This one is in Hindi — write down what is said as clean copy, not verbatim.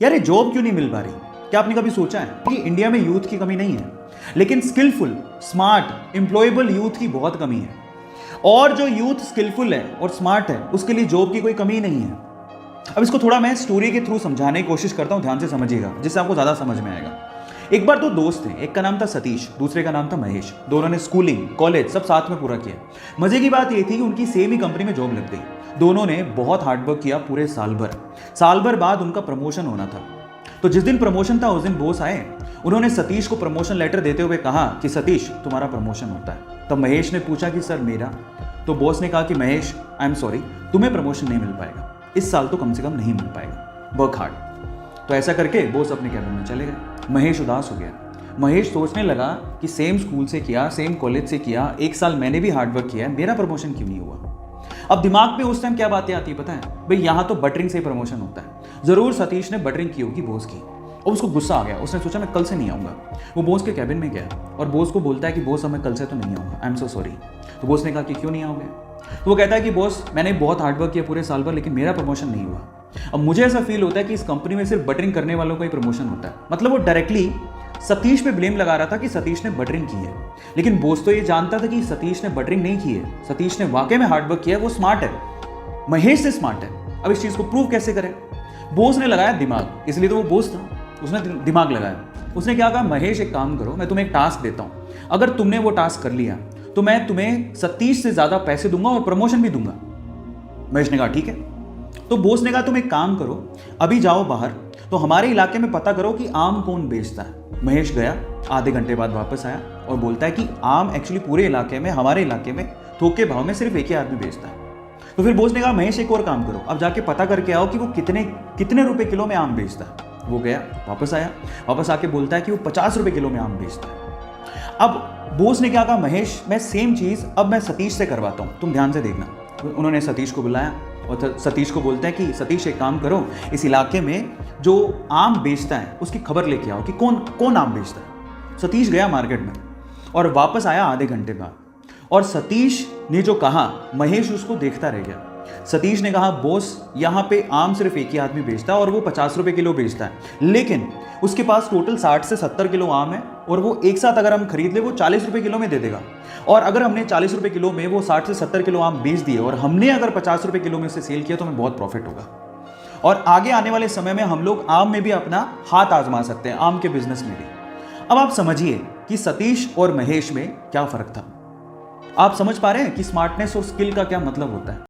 यार ये जॉब क्यों नहीं मिल पा रही? क्या आपने कभी सोचा है कि इंडिया में यूथ की कमी नहीं है, लेकिन स्किलफुल, स्मार्ट, एम्प्लॉयबल यूथ की बहुत कमी है। और जो यूथ स्किलफुल है और स्मार्ट है उसके लिए जॉब की कोई कमी नहीं है। अब इसको थोड़ा मैं स्टोरी के थ्रू समझाने की कोशिश करता हूँ, ध्यान से समझिएगा जिससे आपको ज़्यादा समझ में आएगा। एक बार दो दोस्त थे, एक का नाम था सतीश, दूसरे का नाम था महेश। दोनों ने स्कूलिंग, कॉलेज सब साथ में पूरा किया। मजे की बात यह थी कि उनकी सेम ही कंपनी में जॉब लग गई। दोनों ने बहुत हार्डवर्क किया पूरे साल भर। साल भर बाद उनका प्रमोशन होना था। तो जिस दिन प्रमोशन था उस दिन बॉस आए। उन्होंने सतीश को प्रमोशन लेटर देते हुए कहा कि सतीश तुम्हारा प्रमोशन होता है। तब महेश ने पूछा कि सर मेरा? तो बॉस ने कहा कि महेश आई एम सॉरी, तुम्हें प्रमोशन नहीं मिल पाएगा, इस साल तो कम से कम नहीं मिल पाएगा, वर्क हार्ड। तो ऐसा करके बॉस अपने कैबिन में चले गए। महेश उदास हो गया। महेश सोचने लगा कि सेम स्कूल से किया, सेम कॉलेज से किया, एक साल मैंने भी हार्डवर्क किया है, मेरा प्रमोशन क्यों नहीं हुआ? अब दिमाग में उस टाइम क्या बातें आती है पता है भाई, यहाँ तो बटरिंग से ही प्रमोशन होता है। जरूर सतीश ने बटरिंग की होगी बॉस की और उसको गुस्सा आ गया। उसने सोचा मैं कल से नहीं आऊँगा। वो बॉस के कैबिन में गया और बॉस को बोलता है कि बॉस अब मैं कल से तो नहीं आऊँगा, आई एम सो सॉरी। तो बॉस ने कहा कि क्यों नहीं आओगे? तो वो कहता है कि बॉस मैंने बहुत हार्डवर्क किया पूरे साल भर, लेकिन मेरा प्रमोशन नहीं हुआ। अब मुझे ऐसा फील होता है कि इस कंपनी में सिर्फ बटरिंग करने वालों का ही प्रमोशन होता है। मतलब वो डायरेक्टली सतीश पे ब्लेम लगा रहा था कि सतीश ने बटरिंग की है, लेकिन बॉस तो ये जानता था कि सतीश ने बटरिंग नहीं की है। सतीश ने वाकई में हार्डवर्क किया है, वो स्मार्ट है, महेश से स्मार्ट है। अब इस चीज को प्रूव कैसे करें? बॉस ने लगाया दिमाग, इसलिए तो वो बॉस था, उसने दिमाग लगाया। उसने क्या कहा, महेश एक काम करो, मैं तुम्हें एक टास्क देता हूं, अगर तुमने वो टास्क कर लिया तो मैं तुम्हें सतीश से ज्यादा पैसे दूंगा और प्रमोशन भी दूंगा। महेश ने कहा ठीक है। तो बॉस ने कहा तुम एक काम करो, अभी जाओ बाहर, तो हमारे इलाके में पता करो कि आम कौन बेचता है। महेश गया, आधे घंटे बाद वापस आया और बोलता है कि आम एक्चुअली पूरे इलाके में, हमारे इलाके में थोक के भाव में सिर्फ एक ही आदमी बेचता है। तो फिर बॉस ने कहा महेश एक और काम करो, अब जाके पता करके आओ कि वो कितने रुपए किलो में आम बेचता है। वो गया, वापस आया, वापस आके बोलता है कि वो 50 रुपए किलो में आम बेचता है। अब बॉस ने क्या कहा, महेश मैं सेम चीज अब मैं सतीश से करवाता हूं, तुम ध्यान से देखना। तो उन्होंने सतीश को बुलाया और सतीश को बोलते हैं कि सतीश एक काम करो, इस इलाके में जो आम बेचता है उसकी खबर लेके आओ कि कौन कौन आम बेचता है। सतीश गया मार्केट में और वापस आया आधे घंटे बाद, और सतीश ने जो कहा महेश उसको देखता रह गया। सतीश ने कहा बॉस यहाँ पे आम सिर्फ एक ही आदमी बेचता है और वो 50 रुपए किलो बेचता है, लेकिन उसके पास टोटल 60 से 70 किलो आम है और वो एक साथ अगर हम खरीद ले वो 40 रुपए किलो में दे देगा। और अगर हमने 40 रुपए किलो में वो 60 से 70 किलो आम बेच दिए और हमने अगर 50 रुपए किलो में से सेल किया तो हमें बहुत प्रॉफिट होगा। और आगे आने वाले समय में हम लोग आम में भी अपना हाथ आजमा सकते हैं, आम के बिजनेस में भी। अब आप समझिए कि सतीश और महेश में क्या फर्क था। आप समझ पा रहे हैं कि स्मार्टनेस और स्किल का क्या मतलब होता है।